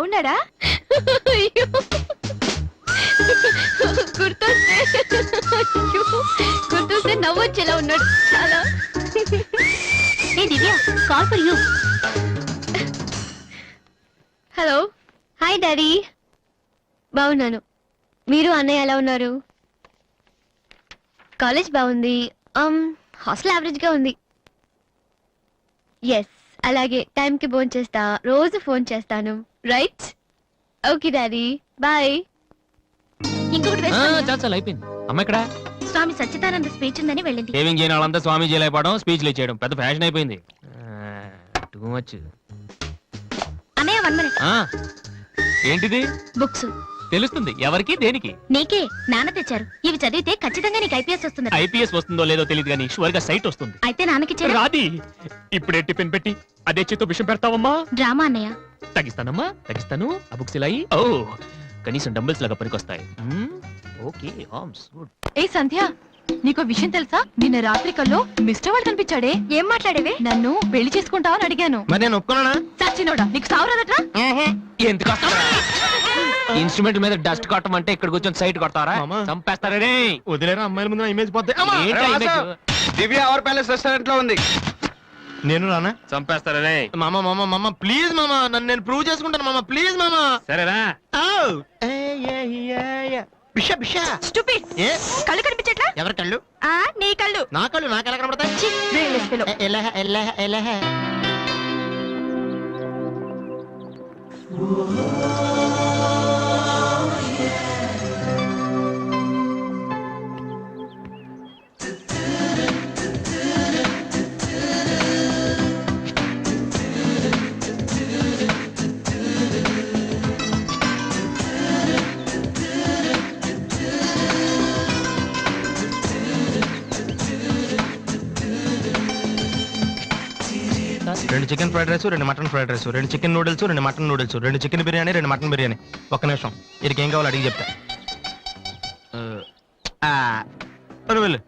బాగున్నాడా? గుర్తొస్తే నవ్వొచ్చేలా ఉన్నాడు చాలా. Divya, call for you. Hello, hi daddy. బాగున్నాను. మీరు అన్నయ్య ఎలా ఉన్నారు? కాలేజ్ బాగుంది. హాస్టల్ యావరేజ్ గా ఉంది. ఎస్, అలాగే టైంకి ఫోన్ చేస్తా, రోజు ఫోన్ చేస్తాను. రైట్? Okay daddy, bye. ఇంకొకటి అయిపోయింది. అమ్మ ఇక్కడ స్వామి సచ్చిదానంద స్పీచ్ ఉందని వెళ్ళింది. సేవింగ్ చేయని వాళ్ళంతా స్వామీజీ అయిపోవడం, స్పీచ్లు ఇచ్చేయడం పెద్ద ఫ్యాషన్ అయిపోయింది. Too much. అన్నయ్య 1 minute. ఏంటిది? బుక్స్. తెలుస్తుంది ఎవరికి దేనికి? నీకే. నాన్న తెచ్చారు. ఇవి చదివితే ఖచ్చితంగా నీకు ఐపీఎస్ వస్తుంది. ఐపీఎస్ వస్తుందో లేదో తెలియదు కానీ షూర్ గా సైట్ వస్తుంది. అయితే నాన్నకి రాది. ఇప్పుడే టిఫిన్ పెట్టి అదే చేతో విషయం పెడతావమ్మా. డ్రామా అన్నయ్య. తగ్గిస్తానమ్మా, తగ్గిస్తాను. ఆ బుక్స్ ఇలా ఓ కనీసం డంబుల్స్ లాగా పనికొస్తాయి. Okay, arms good. ఏ సంధ్య, నీకో విషయం తెలుసా? నిన్న రాత్రి కల్లో మిస్టర్ వాడు కనిపించాడే. ఏం మాట్లాడేవే? నన్ను పెళ్లి చేసుకుంటావని అడిగాను. మరి నేను ఒప్పుకున్నానా? సచ్చినోడా, నీకు సావరాదట్రా? ఎందుకు ఇన్స్ట్రుమెంట్ మీద డస్ట్ కొట్టమంటే ఇక్కడ కూర్చొని సైట్ కొడతారా? చంపేస్తారే. వదిలేరా, అమ్మాయిల ముందు ఇమేజ్ పోతే. దివ్య అవర్ ప్యాలెస్ రెస్టారెంట్ లో ఉంది. నేను రానా? చంపేస్తారే. మామ మామ మామ ప్లీజ్ మామ, నన్ను నేను ప్రూవ్ చేసుకుంటాను మామ, ప్లీజ్ మామ. సరేరా. బిషా బిషా. స్టూపిడ్. కళ్ళు కనిపించట్లా? ఎవరి కళ్ళు? నీ కళ్ళు. నా కళ్ళు నాకు ఎలా కనబడతాయి? ఎలా రెండు చికెన్ ఫ్రైడ్ రైస్, రెండు మటన్ ఫ్రైడ్ రైస్, రెండు చికెన్ నూడిల్స్, రెండు మటన్ నూడిల్స్, రెండు చికెన్ బిర్యానీ, రెండు మటన్ బిర్యానీ. ఒక్క నిమిషం, వీరికి ఏం కావాలో అడిగి చెప్తా. వెళ్ళు.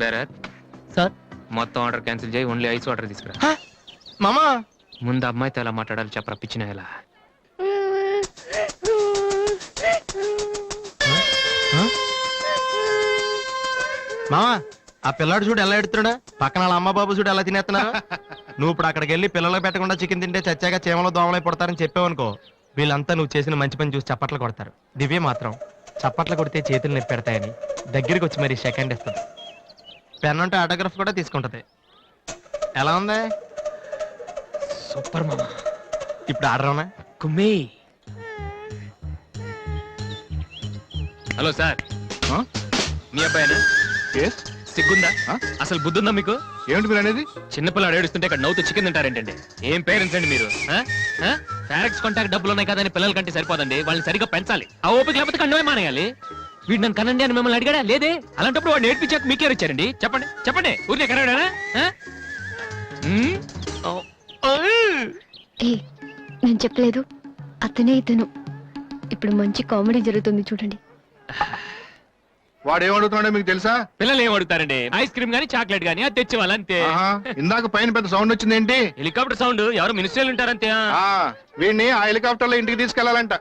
బేరత్ సార్, మొత్తం ఆర్డర్ క్యాన్సిల్ చేయి, ఓన్లీ ఐస్ వాటర్ తీసుకురా. మామా, ముందు అమ్మాయితో ఎలా మాట్లాడాలి చెప్పరా, పిచ్చిన ఎలా. మామా, ఆ పిల్లాడు చూడు ఎలా ఎడుతున్నాడా, పక్కన వాళ్ళ అమ్మ బాబు చూడు ఎలా తినేస్తున్నా. నువ్వు ఇప్పుడు అక్కడికి వెళ్ళి పిల్లలకు పెట్టకుండా చికెన్ తింటే చచ్చాక చీమలో దోమలై పడతారని చెప్పావనుకో, వీళ్ళంతా నువ్వు చేసిన మంచి పని చూసి చప్పట్లు కొడతారు. దివ్య మాత్రం చప్పట్లు కొడితే చేతులు నొప్పి పెడతాయని దగ్గరికి వచ్చి మరి సెకండ్ ఇస్తుంది. పెన్ అంటే ఆటోగ్రాఫ్ కూడా తీసుకుంటది. ఎలా ఉంది? సూపర్ మామా. ఇప్పుడు ఆర్డర్ అవునా? కుమ్మి. హలో సార్, మీ అబ్బాయినా? సిగ్గుందా? అసలు బుద్ధుందా మీకు? ఏమిటి మీరు అనేది? చిన్నపిల్లలు ఏడుస్తుంటే ఇక్కడ నవ్వుతూ చికెన్ తింటారేంటండి? ఏం పేరెంట్స్ అండి మీరు? ఫారెక్స్ కాంటాక్ట్ డబ్బులు ఉన్నాయి కదని పిల్లల కంటే సరిపోదండి, వాళ్ళని సరిగ్గా పెంచాలి. ఆ ఓపిక లేకపోతే కండమే మానేయాలి. వీడు నన్ను కనండి అని మిమ్మల్ని అడిగాడా? లేదే. అలాంటప్పుడు వాడు నేర్పించాక మీకే ఇచ్చారండి. చెప్పండి చెప్పండి, ఊరికే కనడానా? నేను చెప్పలేదు, అతనే ఇతను. ఇప్పుడు మంచి కామెడీ జరుగుతుంది చూడండి. వాడు ఏమడుగుతున్నాడో మీకు తెలుసా? పిల్లలు ఏం అడుగుతారండి? ఐస్ క్రీమ్ గానీ చాక్లెట్ గానీ అది తెచ్చి వాళ్ళంతే. ఇందాక పైన పెద్ద సౌండ్ వచ్చింది ఏంటి? Helicopter sound. ఎవరు మినిస్టర్లు ఉంటారంతే. వీడిని ఆ హెలికాప్టర్ లో ఇంటికి తీసుకెళ్లాలంట.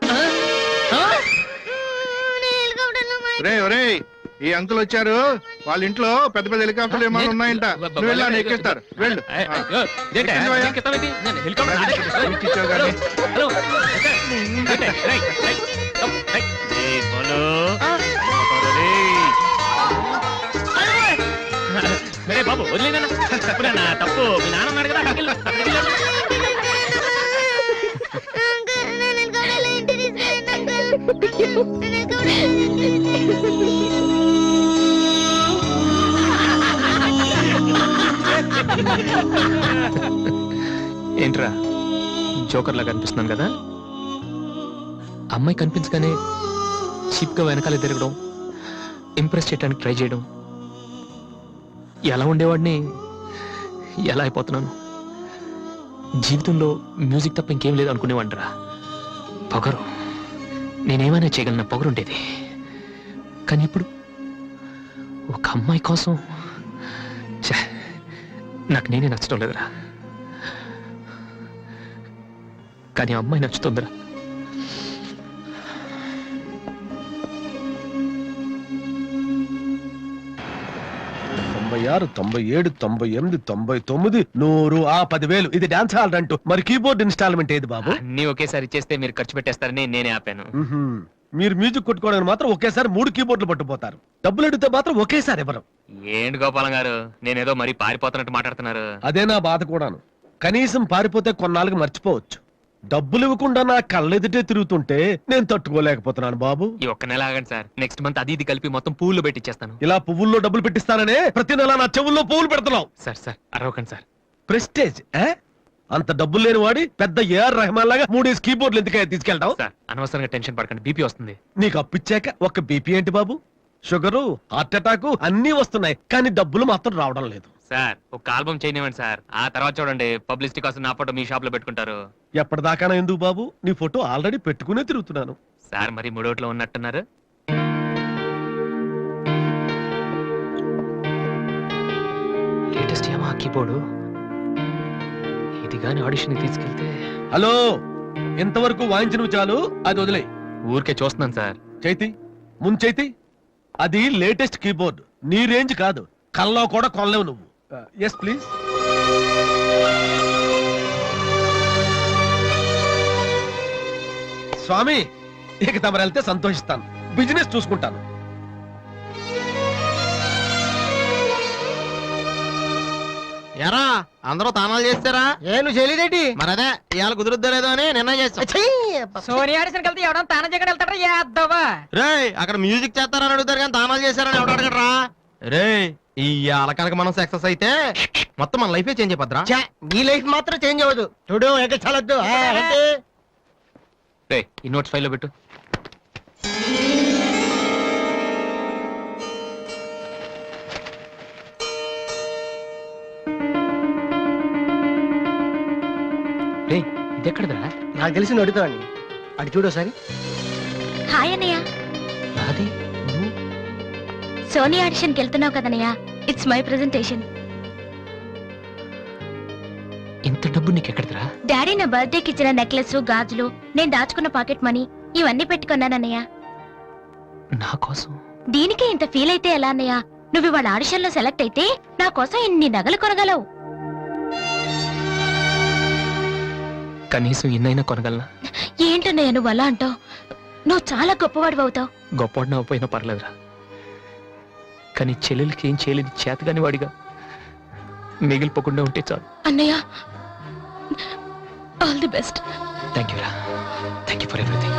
రే ఒరే, ఈ అంకుల్ వచ్చారు, వాళ్ళ ఇంట్లో పెద్ద పెద్ద హెలికాప్టర్లు ఏమైనా ఉన్నాయంట. నువ్వు వెళ్ళా, ఎక్కిస్తారు. వెళ్ళు. బాబు వదిలేనా? తప్పు. మీ నాన్న ఉన్నాడు కదా. ఏంట్రా జోకర్ లాగా కనిపిస్తున్నాను కదా? అమ్మాయి కనిపించగానే చీప్ గా వెనకాల తిరగడం, ఇంప్రెస్ చేయడానికి ట్రై చేయడం, ఎలా ఉండేవాడిని ఎలా అయిపోతున్నాను. జీవితంలో మ్యూజిక్ తప్ప ఇంకేం లేదు అనుకునేవాడిరా. పొగరు, నేనేమైనా చేయగలన పొగరుండేది. కానీ ఇప్పుడు ఒక అమ్మాయి కోసం నాకు నేనే నచ్చడం లేదురా. కానీ ఆ అమ్మాయి నచ్చుతుందిరా. తొంభై 97 98 99 100 ఆ 10,000 ఇది డాన్స్ హాల్ అంటూ మరి కీబోర్డ్ ఇన్స్టాల్మెంట్ ఏది బాబు? అన్ని ఒకేసారి ఇచ్చేస్తే మీరు ఖర్చు పెట్టేస్తారని నేనే ఆపాను. మీరు మ్యూజిక్ కొట్టుకోవడానికి మాత్రం ఒకేసారి 3 కీబోర్డులు పట్టుపోతారు. డబ్బులు అడిగితే మాత్రం ఒకేసారి ఇవ్వరు. ఏంటి గోపాలం గారు, నేనేదో మరీ పారిపోతున్నట్టు మాట్లాడుతున్నారు. అదే నా బాధ కూడాను. కనీసం పారిపోతే కొన్నాళ్ళకి మర్చిపోవచ్చు. డబ్బులు ఇవ్వకుండా నా కళ్ళెదుటే తిరుగుతుంటే నేను తట్టుకోలేకపోతున్నాను బాబు. ఈ ఒక్క నెల ఆగండి సార్, నెక్స్ట్ మంత్ అది ఇది కలిపి మొత్తం పూలు పెట్టిచ్చేస్తాను. ఇలా పువ్వుల్లో డబ్బులు పెట్టిస్తాననే ప్రతి నెల నా చెవుల్లో పువ్వులు పెడుతున్నావు. Sir అరవకండి sir. ప్రెస్టేజ్ అంత డబ్బులు లేని వాడి పెద్ద ఏఆర్ రెహమాన్ లాగా 3 కీబోర్డులు ఎందుకయ్యా తీసుకెళ్తావు? సార్ అనవసరంగా టెన్షన్ పడకండి, బీపీ వస్తుంది. నీకు అప్పిచ్చాక ఒక్క బీపీ ఏంటి బాబు? షుగరు, హార్ట్ అటాక్ అన్నీ వస్తున్నాయి, కానీ డబ్బులు మాత్రం రావడం లేదు. సార్ ఒక ఆల్బమ్ చేయనివ్వండి సార్, ఆ తర్వాత చూడండి పబ్లిసిటీ కోసం నా ఫోటో మీ షాప్ లో పెట్టుకుంటారు. ఎప్పటిదాకా ఎందుకు బాబు? నీ ఫోటో ఆల్రెడీ పెట్టుకునే తిరుగుతున్నాను. సార్ మరి మూడోట్లో ఉన్నట్టున్నారు. లేటెస్ట్ యమహా కీబోర్డు ఇది గాని ఆడిషన్ తీసుకెళ్తే. హలో, ఇంతవరకు వాయించినవి చాలు, అది వదిలే. ఊరికే చూస్తున్నాను సార్. చైతి ముంచైతి, అది లేటెస్ట్ కీబోర్డ్, నీ రేంజ్ కాదు, కల్లో కూడా కొనలేవు నువ్వు. Yes please. స్వామి, ఇక తమరు వెళ్తే సంతోషిస్తాను, బిజినెస్ చూసుకుంటాను. ఎరా అందరూ తానాలు చేస్తారా? నువ్వు చేయలేదేంటి? మరి అదే ఇవాళ కుదురుద్దో లేదో అని నిర్ణయం చేస్తాం. సోనియా ఆడిషన్ కలిసి ఎవడం తాన జగన్ వెళ్తాడా? యాదవా రే అక్కడ మ్యూజిక్ చేస్తారని అడుగుతారు కానీ తానాలు చేశారని ఎవడు అడగడరా? రే ఈ కనుక మనం సక్సెస్ అయితే మొత్తం మన లైఫే చేంజ్ అయిపోద్రా. నీ లైఫ్ మాత్రం చేంజ్ అవ్వదు. చూడు ఎగచాలొద్దు. రే ఈ నోట్స్ ఫైల్లో పెట్టు. రే ఇది ఎక్కడదా? నాకు తెలిసి నువ్వు అడుగుతావని. అటు చూడు ఒకసారి. హాయ్ అన్నయ్య. నాది సోనీ ఆడిషన్కి వెళ్తున్నావు కదన్నయ్య, ఇట్స్ మై ప్రెజెంటేషన్. ఇంత డబ్బు నీకు ఎక్కడదరా? డాడీ నా బర్త్డేకి ఇచ్చిన నెక్లెస్, గాజులు, నేను దాచుకున్న పాకెట్ మనీ ఇవన్నీ పెట్టుకున్నానన్నయ్య. నా కోసం? దీనికే ఇంత ఫీల్ అయితే ఎలా అన్నయ్య? నువ్వు ఇవాళ ఆడిషన్ లో సెలెక్ట్ అయితే నా కోసం ఇన్ని నగలు కొనగలవు. కనీసం ఇన్నైనా కొనగలనా? ఏంటన్నయ్య నువ్వు అలా అంటావు? నువ్వు చాలా గొప్పవాడు అవుతావు. గొప్పవాడిని అవ్వపోయినా పర్లేదురా, కానీ చెల్లెలకి ఏం చేయలేదు చేతగాని వాడిగా మిగిలిపోకుండా ఉంటే చాలు. అన్నయ్య all the best. Thank you రా, థ్యాంక్ యూ ఫర్ ఎవ్రీథింగ్.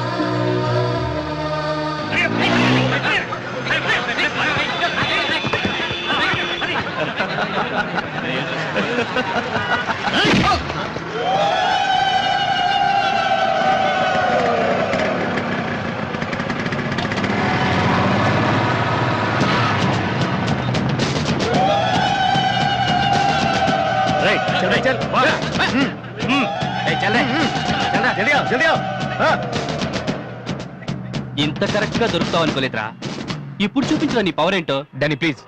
ఇంత కరెక్ట్ గా దొరుకుతావు అనుకోలేదురా. ఇప్పుడు చూపించిన నీ పవర్ ఏంటో. డానీ ప్లీజ్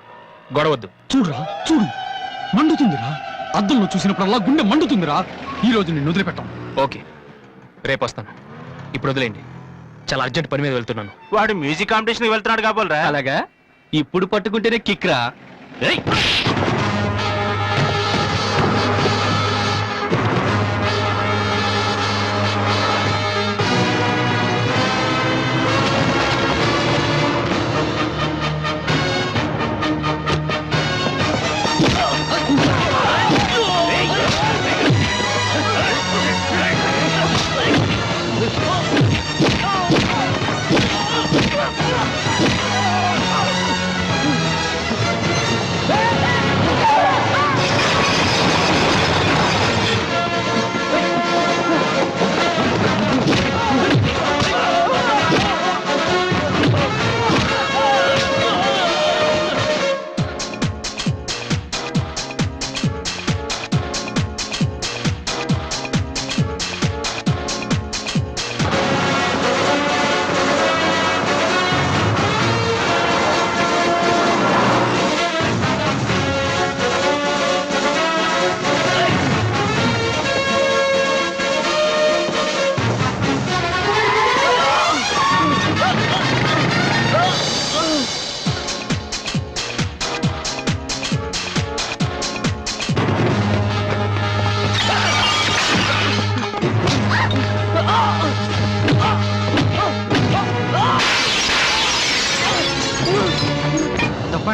గొడవద్దు. చూడురా చూడు, మండుతుందిరా. అద్దంలో చూసినప్పుడల్లా గుండె మండుతుందిరా. ఈ రోజు నిన్ను వదిలిపెట్టాం. ఓకే రేపు వస్తాను, ఇప్పుడు వదిలేండి. చాలా అర్జెంట్ పని మీద వెళ్తున్నాను. వాడు మ్యూజిక్ కాంపిటీషన్ వెళ్తున్నాడు కాబోలరా. అలాగా ఇప్పుడు పట్టుకుంటేనే కిక్ రా.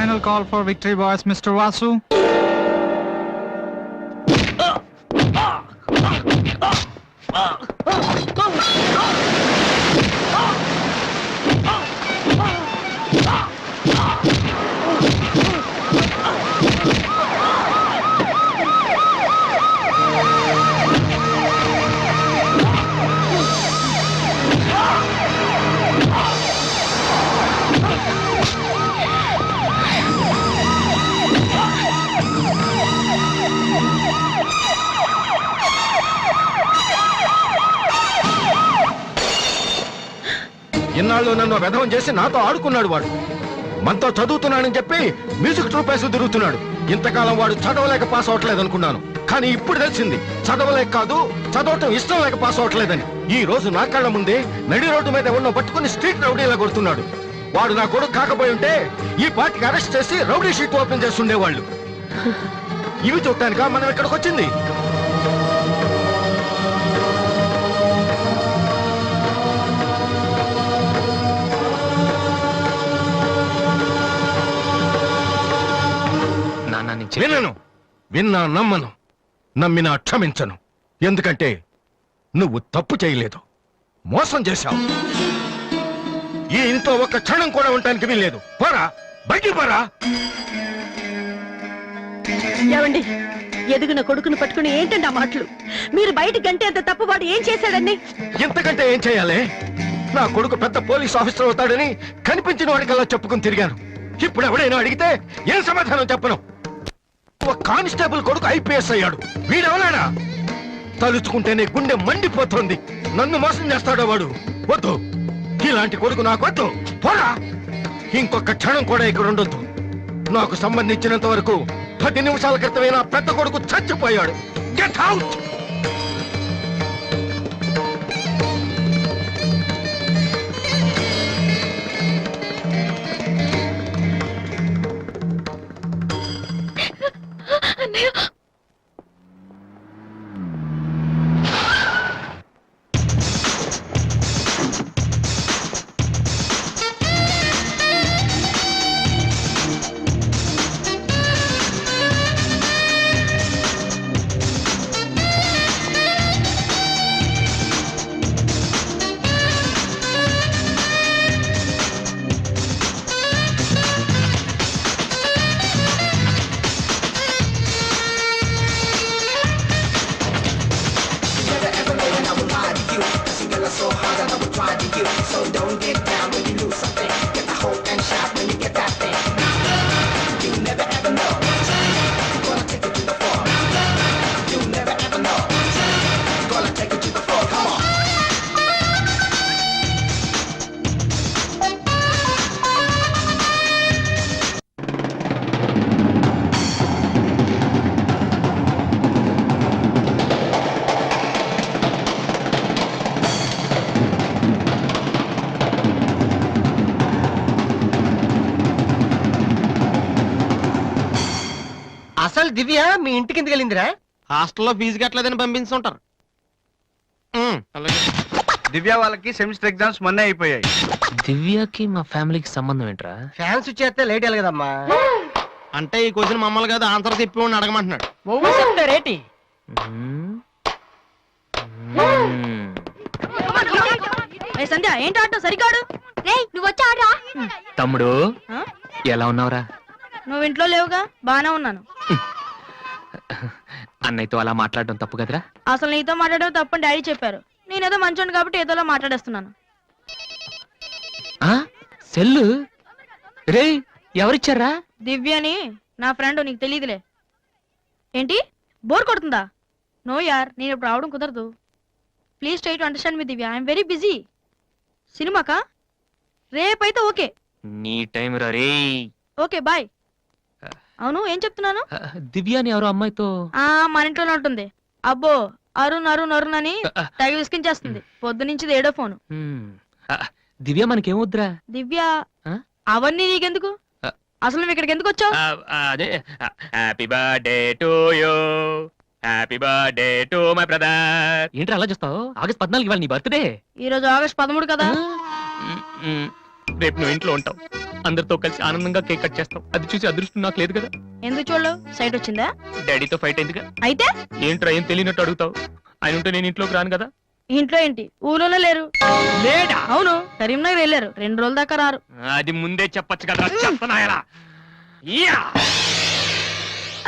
final call for victory, boys, Mr. Vasu. ఇన్నాళ్ళు నన్ను వెధవం చేసి నాతో ఆడుకున్నాడు వాడు. మనతో చదువుతున్నానని చెప్పి మ్యూజిక్ ట్రూప్ వేసి తిరుగుతున్నాడు. ఇంతకాలం వాడు చదవలేక పాస్ అవట్లేదు అనుకున్నాను, కానీ ఇప్పుడు తెలిసింది చదవలేక కాదు, చదవటం ఇష్టం లేక పాస్ అవట్లేదని. ఈ రోజు నా కళ్ళ ముందే నడి రోడ్డు మీద ఉన్న పట్టుకుని స్ట్రీట్ రౌడీలా కొడుతున్నాడు. వాడు నా కొడుకు కాకపోయి ఉంటే ఈ పార్టీకి అరెస్ట్ చేసి రౌడీ షీట్ ఓపెన్ చేస్తుండేవాళ్ళు. ఇవి చూడటానికా మనం ఇక్కడికి వచ్చింది? వినను, విన్నా నమ్మను, నమ్మినా క్షమించను. ఎందుకంటే నువ్వు తప్పు చేయలేదు, మోసం చేశావు. ఈ ఇంట్లో ఒక్క క్షణం కూడా ఉండటానికి వీల్లేదు. పోరా, బయటికి పోరా. ఏమండి, ఎదిగిన కొడుకును పట్టుకుని ఏంటండి ఆ మాటలు? మీరు బయట గంటే అంత తప్పు వాడు ఏం చేశాడండి? ఇంతకంటే ఏం చేయాలి? నా కొడుకు పెద్ద పోలీస్ ఆఫీసర్ అవుతాడని కనిపించిన వాడికల్లా చెప్పుకుని తిరిగాను. ఇప్పుడు ఎవడైనా అడిగితే ఏం సమాధానం చెప్పను. కానిస్టేబుల్ కొడుకు ఐపీఎస్ అయ్యాడు. వీడెవలాడా? తలుచుకుంటేనే గుండె మండిపోతుంది. నన్ను మోసం చేస్తాడో వాడు. వద్దు, ఇలాంటి కొడుకు నాకు వద్దు. పోరా, ఇంకొక క్షణం కూడా ఇక్కడ ఉండొద్దు. నాకు సంబంధించినంత వరకు 10 నిమిషాల క్రితమే నా పెద్ద కొడుకు చచ్చిపోయాడు. Get out. అసలు దివ్య మీ ఇంటికి ఎందుకు వెళ్ళిందిరా? హాస్టల్లో ఫీజు కట్టలేదని పంపించుంటారు. దివ్య వాళ్ళకి సెమిస్టర్ ఎగ్జామ్స్ మొన్నే అయిపోయాయి. దివ్యకి మా ఫ్యామిలీకి సంబంధం ఏంట్రా? ఫ్యాన్స్ వచ్చేస్తే లేట్ అయ్యాలి కదమ్మా. అంటే ఈ క్వశ్చన్ మమ్మల్ని కాదు, ఆన్సర్ చెప్పి అడగమంటున్నాడు. ఓవర్ చెప్తారేటి? సంధ్య ఏంటి ఆటో సరికాడు? నువ్వు వచ్చి ఆడరా. తమ్ముడు, ఎలా ఉన్నావురా? నువ్వు ఇంట్లో లేవుగా? బానే ఉన్నాను. అన్నయ్యతో అలా మాట్లాడడం తప్పు కదరా? అసలు నీతో మాట్లాడడం తప్పని డాడీ చెప్పారు. నేనేదో మంచోడు కాబట్టి ఏదోలా మాట్లాడేస్తున్నాను. సెల్లు రే, ఎవరిచ్చారా? దివ్యని, నా ఫ్రెండ్. నీకు తెలియదులే. ఏంటి, బోర్ కొడుతుందా? నో యార్, నేను ఇప్పుడు రావడం కుదరదు. Please try to understand me Divya. I'm very busy. సినిమాకా? రేపైతే ఓకే. నీ టైం రే. Okay bye. అవును, ఏం చెప్తున్నాను? దివ్య అని ఎవరో అమ్మాయితో మన ఇంట్లోనే ఉంటుంది. అబ్బో, అరుణ్ అరుణ్ అరుణ్ అని తెగ విసికించేస్తుంది. పొద్దు నుంచి ఏడో ఫోను. దివ్య మనకేమొద్దురా? దివ్య అవన్నీ నీకెందుకు? అసలు నువ్వు ఇక్కడికి ఎందుకు వచ్చావు? అదే, happy birthday to you, happy birthday to my brother. ఏంటి అలా చూస్తావు? ఆగస్ట్ 14 ఇవాళ నీ బర్త్డే. ఈ రోజు ఆగస్ట్ 13 కదా. రేపు నువ్వు ఇంట్లో ఉంటావు. అందరితో కలిసి ఆనందంగా కేక్ కట్ చేస్తాం. అది చూసి అదృష్టం నాకు లేదు కదా. ఎందుకు చూడలేవు? సైట్ వచ్చిందా? డాడీతో ఫైట్ అయిందిగా. అయితే ఏంట్రా ఏం తెలియనట్టు అడుగుతావు? ఆయన ఉంటే నేను ఇంట్లోకి రాను కదా. ఇంట్లో ఏంటి? ఊళ్ళోనే లేరు. లేడా? అవును, కరీంనగర్ వెళ్ళారు. 2 రోజుల దాకా రారు. అది ముందే చెప్పొచ్చు కదా. చెప్పనాయలా?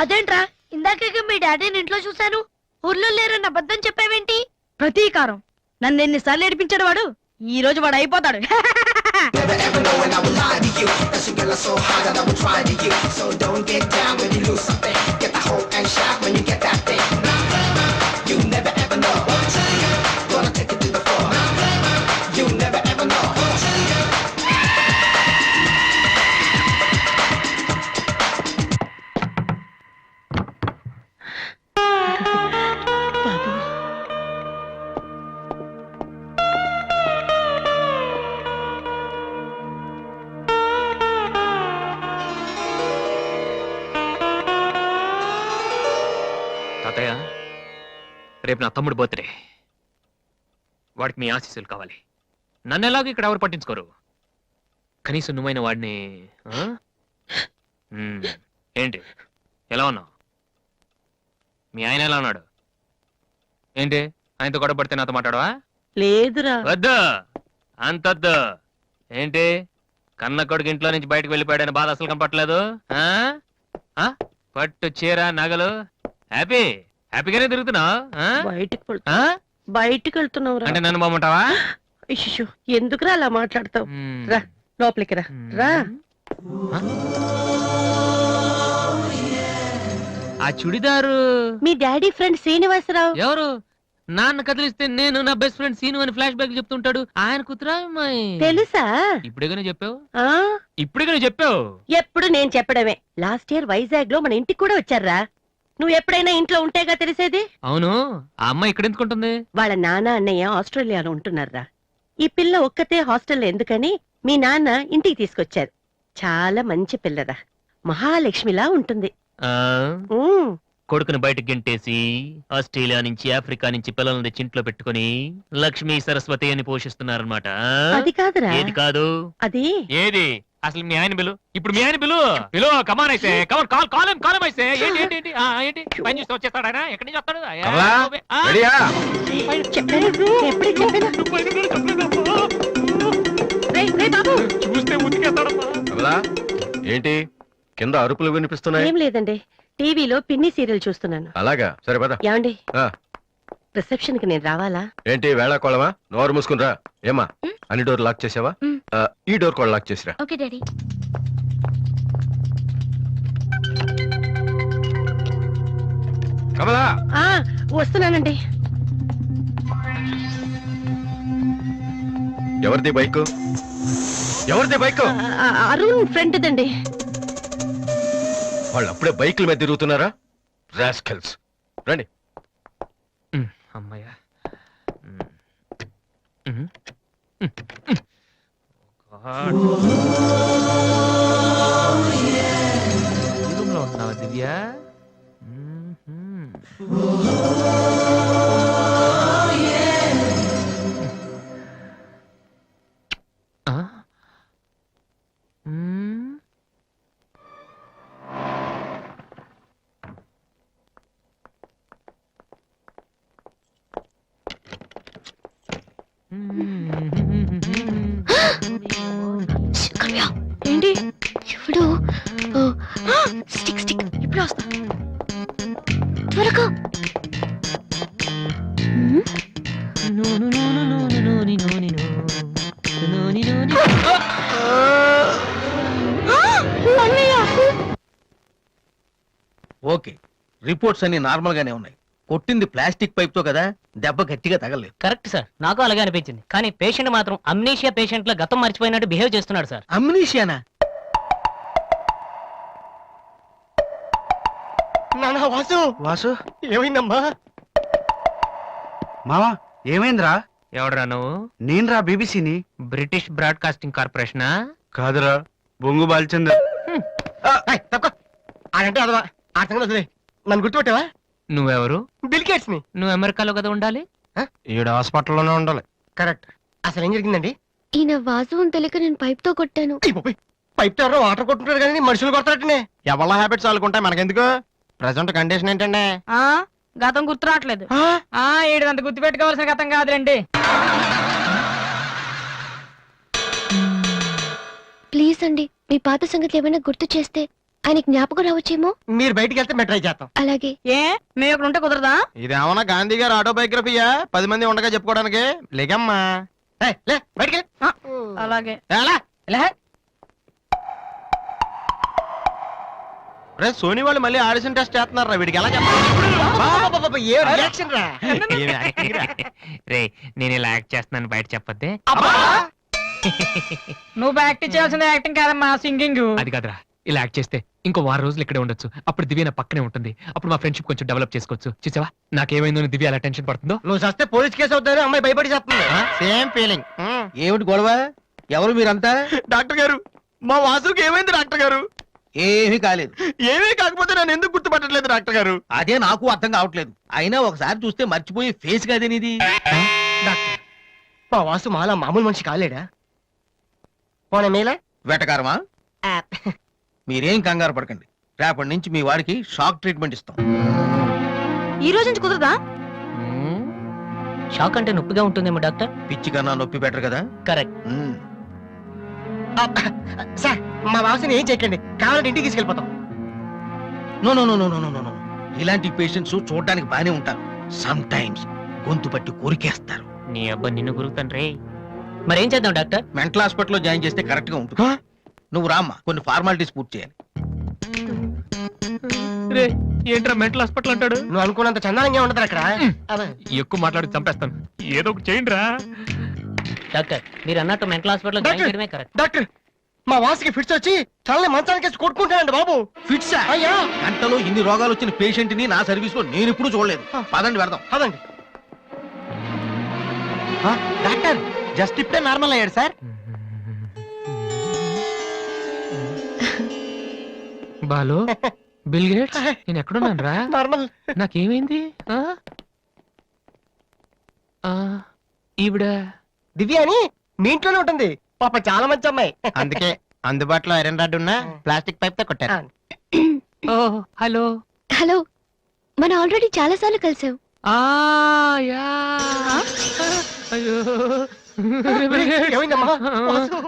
అదేంట్రా ఇందాకే మీ డాడీని ఇంట్లో చూశాను, ఊర్లో లేరన్న అబద్ధం చెప్పావేంటి? ప్రతీకారం. నన్ను ఎన్నిసార్లు ఏడిపించాడు వాడు. ఈ రోజు వాడు అయిపోతాడు. తాతయ్య, రేపు నా తమ్ముడు బర్త్డే. వాడికి మీ ఆశీస్సులు కావాలి. నన్ను ఎలాగో ఇక్కడ ఎవరు పట్టించుకోరు. కనీసం నువ్వైన వాడిని ఏంటి ఎలా ఉన్నావు? మీ ఆయన ఎలా ఉన్నాడు? ఏంటి ఆయనతో గొడవ పడితే నాతో మాట్లాడవా? లేదురా. వద్దు, అంతొద్దు. ఏంటి కన్న కొడుకు ఇంట్లో నుంచి బయటకు వెళ్ళిపోయాడని బాధ అసలు కనపట్లేదు. పట్టు చీర నగలు హ్యాపీగానే తిరుగుతున్నావు. బయటికి వెళ్తున్నావు అంటే నన్ను బాగుంటావా? ఎందుకురా అలా మాట్లాడతావు? రా లోపలికి రా. రా. ఆ చుడిదారు మీ డాడీ ఫ్రెండ్ శ్రీనివాసరావు. ఎవరు? నాన్న కదిలిస్తే నేను నా బెస్ట్ ఫ్రెండ్ సీను అని ఫ్లాష్ బ్యాక్ చెప్తుంటాడు. ఆయన కూతురా అమ్మాయి? తెలుసా? ఇప్పుడేగానే చెప్పావు. ఆ ఇప్పుడేగానే చెప్పావు. ఎప్పుడు నేను చెప్పడమే. లాస్ట్ ఇయర్ వైజాగ్ లో మన ఇంటికి కూడా వచ్చారా. నువ్వు ఎప్పుడైనా ఇంట్లో ఉంటేగా తెలిసేది. అవును, ఆ అమ్మాయి ఇక్కడ ఎందుకుంటుంది? వాళ్ళ నాన్న అన్నయ్య ఆస్ట్రేలియాలో ఉంటున్నారా. ఈ పిల్ల ఒక్కతే హాస్టల్లో ఎందుకని మీ నాన్న ఇంటికి తీసుకొచ్చారు. చాలా మంచి పిల్లరా, మహాలక్ష్మిలా ఉంటుంది. కొడుకుని బయటకు గెంటేసి ఆస్ట్రేలియా నుంచి ఆఫ్రికా నుంచి పిల్లల్ని తెచ్చి ఇంట్లో పెట్టుకుని లక్ష్మీ సరస్వతి అని పోషిస్తున్నారన్నమాట. అది కాదురా. ఏది కాదు? అది ఏది అసలు? మీ ఆయన బిలు. ఇప్పుడు మీ ఆయన బిలు కమాన్ అయితే కమాన్ కాలం అయితే ఏంటి పని చూస్తే వచ్చేస్తాడు ఆయన. ఎక్కడి నుంచి వస్తాడు? చూస్తే ఉతికేస్తాడమ్మా. ఏంటి కింద అరుపులు వినిపిస్తున్నాయి? ఏం లేదండి, టీవీలో పిన్ని సీరియల్ చూస్తున్నాను. అలాగా, సరే పద. ఏమండి, రిసెప్షన్ కి నేను రావాలా? ఏంటి వేళ కోళమా? నోరు మూసుకునిరా. ఏమా అన్ని డోర్ లాక్ చేసావా? ఈ డోర్ కూడా లాక్ చేసిరా. Okay daddy. కమలా, వస్తున్నానండి. ఎవరిది బైక్? ఎవరిది బైక్? అరుణ్ ఫ్రెండ్ దండి. వాళ్ళు అప్పుడే బైకుల మీద తిరుగుతున్నారా? రాస్కల్స్. రండి. అమ్మయ్యా. రూమ్లో ఉంటున్నావా దివ్య? ఏంటి ఇప్పుడు? స్టిక్ ఇప్పుడు వస్తా. త్వరగా. ఓకే, రిపోర్ట్స్ అన్ని నార్మల్ గానే ఉన్నాయి. కొట్టింది ప్లాస్టిక్ పైప్ తో కదా, దెబ్బ గట్టిగా తగలేదు. కరెక్ట్ సార్, నాకు అలాగే అనిపించింది. కానీ పేషెంట్ మాత్రం అమ్నీషియా పేషెంట్ లో గతం మర్చిపోయినట్టు బిహేవ్ చేస్తున్నాడు సార్. అమ్నీషియానా? వాసు వాసు, ఏమైందమ్మా? మావా ఏమైందిరా? ఎవడరా నువ్వు? నేనురా, బీబీసీని. British broadcasting కార్పొరేషనా? కాదురా, బొంగు బాల్చందర్. అదంటే అదవా ఆ సంగతి నన్ను గుర్తుపెట్టావా? నువ్వెవరు? బిల్ గేట్స్ ని. నువ్వు అమెరికాలో కదా ఉండాలి. ఈడ హాస్పిటల్లోనే ఉండాలి. కరెక్ట్. అసలు ఏం జరిగిందండి? ఈయన వాసు అని తెలియక నేను పైప్ తో కొట్టాను. పైప్ ఎవరో వాటర్ కొట్టుకుంటారు కానీ మనుషులు కొడతారటనే. ఎవళ్ళ హ్యాబిట్స్ వాళ్ళకుంటాయి మనకెందుకు? ప్రెసెంట్ కండిషన్ ఏంటండి? ఆ గతం గుర్తు రావట్లేదు. ఏడు గుర్తు పెట్టుకోవాల్సిన గతం కాదులేండి. ప్లీజ్ అండి, మీ పాత సంగతి ఏమైనా గుర్తు చేస్తే ఆయనకి జ్ఞాపకం రావచ్చేమో. మీరు బయటికి వెళ్తే మేము ట్రై చేస్తాం. అలాగే. ఏ మేము ఇక్కడ ఉంటే కుదరదా? ఇదేమన్నా గాంధీ గారు ఆటోబయోగ్రఫీయా 10 మంది ఉండగా చెప్పుకోవడానికి? లేకమ్మా. ఏయ్, లే బయటికి వెళ్ళు. అలాగే. రే సోనీ వాళ్ళు మళ్ళీ ఆడిషన్ టెస్ట్ చేస్తున్నారా? వీడికి ఎలా చెప్పాలి? ఏ రియాక్షన్ రా. రే నేను ఇలా యాక్ట్ చేస్తున్నాను బయట చెప్పొద్దే. నువ్వు యాక్టింగ్ చేయాల్సిన యాక్టింగ్ కాదమ్మా, సింగింగ్. అది కాదురా, ఇలా యాక్ట్ చేస్తే ఇంకో 6 రోజులు ఇక్కడే ఉండొచ్చు. అప్పుడు దివ్య నా పక్కనే ఉంటుంది. అప్పుడు మా ఫ్రెండ్షిప్ కొంచెం డెవలప్ చేసుకోవచ్చు. చూసావా నాకేమైందో దివ్య అలా టెన్షన్ పడుతుందో. నువ్వు చస్తే పోలీస్ కేసు అవుతారు. అమ్మాయి భయపడి చేస్తుంది. Same feeling. ఏమిటి గొడవ? ఎవరు మీరంతా? డాక్టర్ గారు, మా వాసుకి ఏమైంది డాక్టర్ గారు? ఏమీ కాలేదు. ఏమీ కాకపోతే నన్ను ఎందుకు గుర్తుపట్టట్లేదు డాక్టర్ గారు? అదే నాకు అర్థం కావట్లేదు. అయినా ఒకసారి చూస్తే మర్చిపోయి ఫేస్ కాదేనిది. డాక్టర్, మా వాసు మాలా మామూలు మనిషి కాలేడా? పోనీ మేలా వెటకారమా? మీరేం కంగారు పడకండి. రేపటి నుంచి మీ వాడికి షాక్ ట్రీట్మెంట్ ఇస్తాం. ఈ రోజు నుంచి కుదరదా? షాక్ అంటే నొప్పిగా ఉంటుందేమో డాక్టర్. పిచ్చి కన్నా నొప్పి బెటర్ కదా. కరెక్ట్. సార్, మా వాసుని ఏం చేయకండి, కావాలంటే ఇంటికి తీసుకెళ్ళిపోతాం. No no no no no no no. ఇలాంటి పేషెంట్స్ చూడడానికి బానే ఉంటారు. సమ్ టైమ్స్ గొంతు పట్టి కొరికేస్తారు. నీ అబ్బా నిన్ను గురుకుతాను రే. మరేం చేద్దాం డాక్టర్? మెంటల్ హాస్పిటల్లో జాయిన్ చేస్తే కరెక్ట్ గా ఉంటుంది. నువ్వు రామ్మా, కొన్ని ఫార్మాలిటీస్ పూర్తి చేయాలి. రే ఏంట్రా మెంటల్ హాస్పిటల్ అంటాడు? నువ్వు అనుకున్నంత చందానంగా ఉండదు అక్కడ. ఎక్కువ మాట్లాడి చంపేస్తాను. ఏదో ఒకటి చేయండి రా. డాక్టర్ మీరు అన్నట్టు మెంటల్ హాస్పిటల్ జాయిన్ చేయడమే కరెక్ట్. డాక్టర్, మా వాసుకి ఫిట్స్ వచ్చి తలని మంచానికి వేసి కొట్టుకుంటానండి బాబు. ఫిట్సా? అయ్యా, గంటలో ఇన్ని రోగాలు వచ్చిన పేషెంట్ ని నా సర్వీస్ లో నేను ఎప్పుడు చూడలేదు. పదండి వెళ్దాం. అదండి. డాక్టర్ జస్ట్ ఇప్పుడే నార్మల్ అయ్యాడు సార్. బాలు, బిల్ గేట్స్, నేను ఎక్కడున్నాను రా? నార్మల్. నాకేమైంది? ఈవిడ దివ్య అని మీ ఇంట్లోనే ఉంటుంది. పాప చాలా మంచి అమ్మాయి. అందుకే అందుబాటులో ఐరన్ రాడ్ ఉన్న ప్లాస్టిక్ పైప్ తో కొట్టారు. ఓ హలో. హలో, మనం ఆల్రెడీ చాలా సార్లు కలిసాం. యా. అయ్యో ఏమైందమ్మా?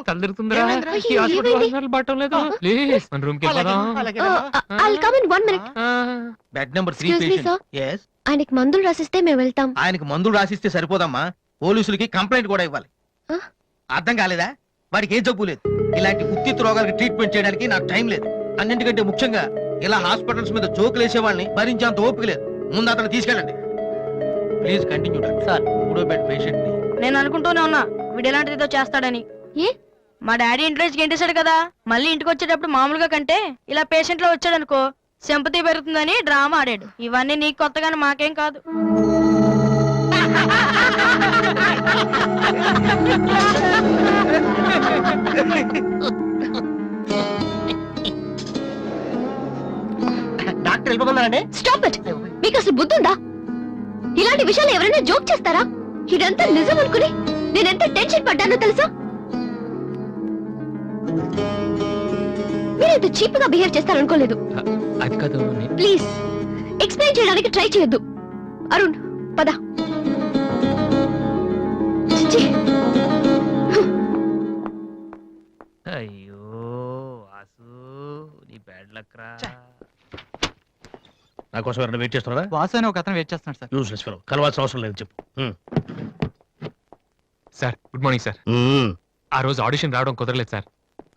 తలదిరుతుందిరా. ఏమైందిరా? ఈ హాస్పిటల్ ఏమైంది? హాస్పిటల్ బాటం లేదు. ప్లీజ్ మన రూమ్ కి వెళ్ళిపోదాం. I'll come in 1 minute. Bed number 3 Excuse me, patient. sir. Yes. ఆయనకి మందులు రాసిస్తే మేము వెళ్తాం. ఆయనకు మందులు రాసిస్తే సరిపోదమ్మా, పోలీసులకి కంప్లైంట్ కూడా ఇవ్వాలి. ఆ? అర్థం కాలేదా? వాడికి ఏ జబ్బు లేదు. ఇలాంటి ఉత్తిత్ రోగాలకి ట్రీట్మెంట్ చేయడానికి నాకు టైం లేదు. అన్నింటికంటే ముఖ్యంగా ఇలా హాస్పిటల్స్ మీద జోకులు వేసే వాళ్ళని భరించేంత ఓపిక లేదు. ముందు అతను తీసుకెళ్ళండి. Please continue doctor. సార్. 3వ బెడ్ పేషెంట్ ని. నేను అనుకుంటూనే ఉన్నా వీడు ఎలాంటిదో చేస్తాడని. ఏ? మా డాడీ ఇంట్రెస్ట్ గెంటేశాడు కదా, మళ్ళీ ఇంటికి వచ్చేటప్పుడు మామూలుగా కంటే ఇలా పేషెంట్ లో వచ్చాడు అనుకో సింపతి పెరుగుతుందని డ్రామా ఆడాడు. ఇవన్నీ నీకు కొత్తగానే మాకేం కాదు. డాక్టర్ వెళ్ళిపోతున్నారండి. Stop it. మీకు అసలు బుద్ధుందా? ఇలాంటి విషయాలు ఎవరైనా జోక్ చేస్తారా? ఇదంతా నిజం అనుకుని నేనెంత టెన్షన్ పడ్డానో తెలుసా? మీరెంత చీప్ గా బిహేవ్ చేస్తారనుకోలేదు. అది కాదు. ప్లీజ్ ఎక్స్ప్లెయిన్ చేయడానికి ట్రై చేయొద్దు. అరుణ్ పద. చిచ్చి. అయ్యో వాసు, నీ బ్యాడ్ లక్ రా. నా కోసం ఎవరైనా వెయిట్ చేస్తున్నారా? వాసు అని ఒక అతను వెయిట్ చేస్తున్నాడు సార్. Useless fellow. కలవాల్సిన అవసరం లేదు, చెప్పు. Sir good morning sir. ఆ రోజు ఆడిషన్ రావడం కుదరలేదు సార్.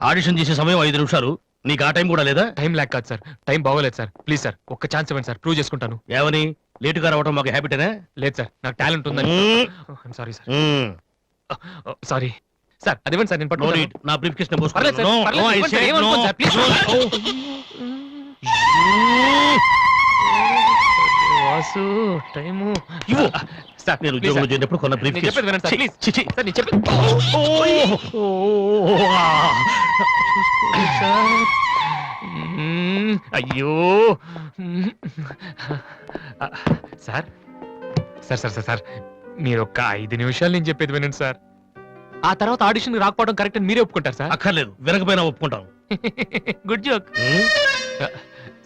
ఆడిషన్ చేసే సమయం 5 నిమిషాలు. నీకు ఆ టైం కూడా లేదా? టైం ల్యాక్ కాదు సార్, టైం బాగోలేదు సార్. ప్లీజ్ సార్ ఒక్క ఛాన్స్ ఇవ్వండి సార్, ప్రూవ్ చేసుకుంటాను. ఏమని? లేటుగా రావడం మాకు హ్యాబిటేనా? లేదు సార్, నాకు టాలెంట్ ఉందని. Sorry sir. సారీ సార్, అదివ్వండి సార్, నేను నో పట్టుకుంటాను. నీడ్. నా బ్రీఫ్ కేస్ పర్లేదు సార్, పర్లేదు, ఇవ్వండి సార్, ఏమనుకోండి sir, please. Vasu time sir. నేను ఉద్యోగంలో ప్లీజ్ చేరినప్పుడు కొన్న బ్రీఫ్ నేను కేస్. చెప్పేది వినండి సార్, ప్లీజ్. చి, చి. సార్ నేను చెప్పేది చూసుకోండి సార్. అయ్యో sir sir sir sir sir మీరు ఒక్క 5 నిమిషాలు నేను చెప్పేది వినండి సార్. ఆ తర్వాత ఆడిషన్ రాకపోవడం కరెక్ట్ అని మీరే ఒప్పుకుంటారు సార్? అక్కర్లేదు, వినకపోయినా ఒప్పుకుంటాను. Good joke.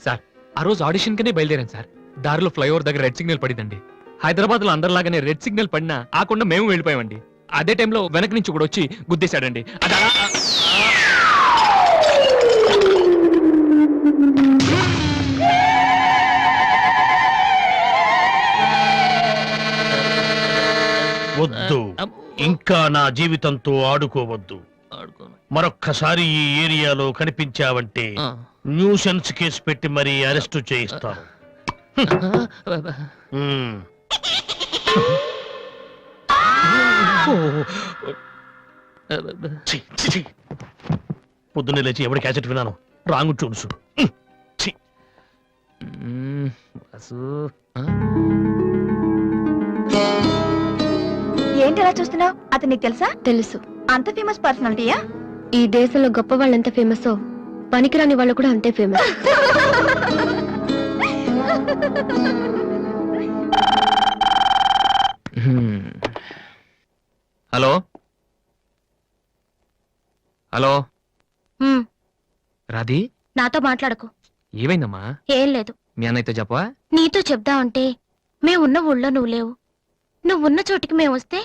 సార్ ఆ రోజు ఆడిషన్ కనే బయలుదేరాను సార్. దారిలో ఫ్లైఓవర్ దగ్గర రెడ్ సిగ్నల్ పడిందండి. హైదరాబాద్ లో అందరిలాగానే రెడ్ సిగ్నల్ పడినా ఆకుండా మేము వెళ్ళిపోయామండి. అదే టైంలో వెనక నుంచి కూడా వచ్చి గుద్దేశాడండి. అది అలా వద్దు, ఇంకా నా జీవితంతో ఆడుకోవద్దు. మరొక్కసారి ఈ ఏరియాలో కనిపించావంటే న్యూసెన్స్ కేసు పెట్టి మరీ అరెస్టు చేయిస్తాను. పొద్దున్నే లేచి ఎవరి క్యాసెట్ విన్నాను, రాంగ్ ట్యూన్స్. ఏంటి అలా చూస్తున్నావు? అతను నీకు తెలుసా? తెలుసు. అంత ఫేమస్ పర్సనాలిటీయా? ఈ దేశంలో గొప్ప వాళ్ళు ఎంత ఫేమసో పనికిరాని వాళ్ళు కూడా అంతే ఫేమస్. హలో హలో హ్మ్, రాధి, నాతో మాట్లాడకు. ఏమైందమ్మా? ఏం లేదు. మీ అన్నయ్యతో చెప్పవా? నీతో చెప్దామంటే మేమున్న ఊళ్ళో నువ్వు లేవు. నువ్వున్న చోటికి మేము వస్తే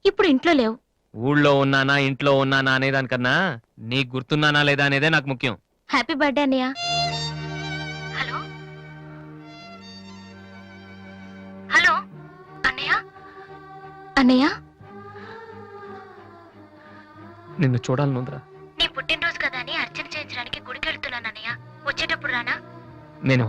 ఇప్పుడు ఇంట్లో లేవు. ఊళ్ళో ఉన్నానా ఇంట్లో ఉన్నానా అనేదానికన్నా నీకు గుర్తున్నానా లేదా అనేదే నాకు ముఖ్యం. హ్యాపీ బర్త్డే అన్నయ్య. హలో హలో అన్నయ్య. అన్నయ్య, నిన్ను చూడాలనుందిరా. నీ పుట్టినరోజు కదా అని అర్చన చేయించడానికి గుడికి వెళ్తున్నాను అన్నయ్య. వచ్చేటప్పుడు రానా? నేను